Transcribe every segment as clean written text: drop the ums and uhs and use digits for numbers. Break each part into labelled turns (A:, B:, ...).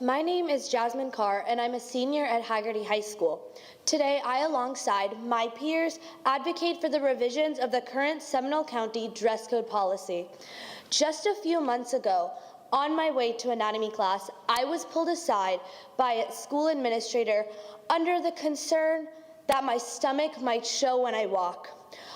A: My name is Jasmine Kaur, and I'm a senior at Haggerty High School. Today, I, alongside my peers, advocate for the revisions of the current Seminole County dress code policy. Just a few months ago, on my way to anatomy class, I was pulled aside by a school administrator under the concern that my stomach might show when I walk.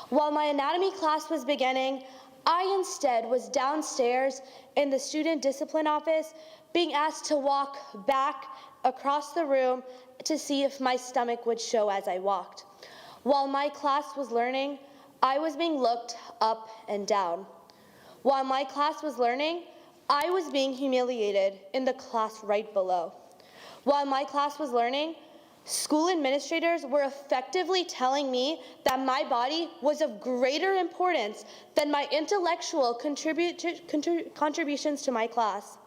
A: While my anatomy class was beginning, I instead was downstairs in the student discipline office being asked to walk back across the room to see if my stomach would show as I walked. While my class was learning, I was being looked up and down. While my class was learning, I was being humiliated in the class right below. While my class was learning, school administrators were effectively telling me that my body was of greater importance than my intellectual contributions to my class.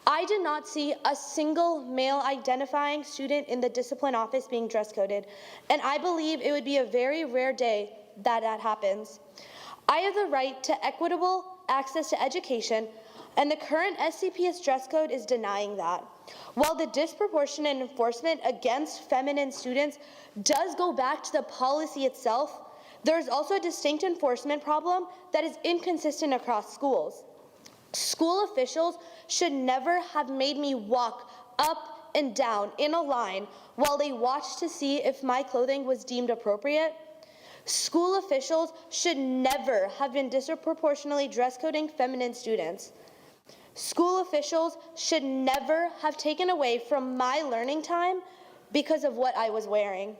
A: I did not see a single male-identifying student in the discipline office being dress-coded, and I believe it would be a very rare day that happens. I have the right to equitable access to education, and the current SCPS dress code is denying that. While the disproportionate enforcement against feminine students does go back to the policy itself, there is also a distinct enforcement problem that is inconsistent across schools. School officials should never have made me walk up and down in a line while they watched to see if my clothing was deemed appropriate. School officials should never have been disproportionately dress coding feminine students. School officials should never have taken away from my learning time because of what I was wearing.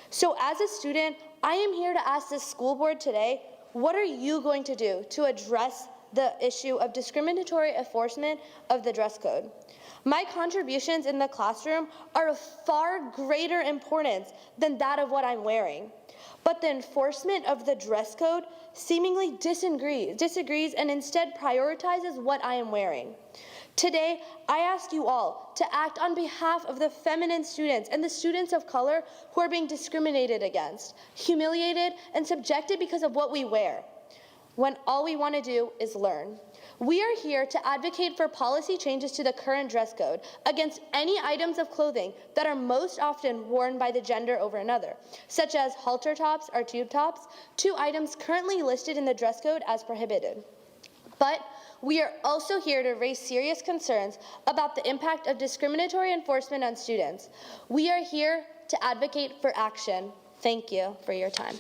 A: So as a student, I am here to ask the school board today, what are you going to do to address the issue of discriminatory enforcement of the dress code? My contributions in the classroom are of far greater importance than that of what I'm wearing. But the enforcement of the dress code seemingly disagrees and instead prioritizes what I am wearing. Today, I ask you all to act on behalf of the feminine students and the students of color who are being discriminated against, humiliated, and subjected because of what we wear, when all we want to do is learn. We are here to advocate for policy changes to the current dress code against any items of clothing that are most often worn by the gender over another, such as halter tops or tube tops, two items currently listed in the dress code as prohibited. But we are also here to raise serious concerns about the impact of discriminatory enforcement on students. We are here to advocate for action. Thank you for your time.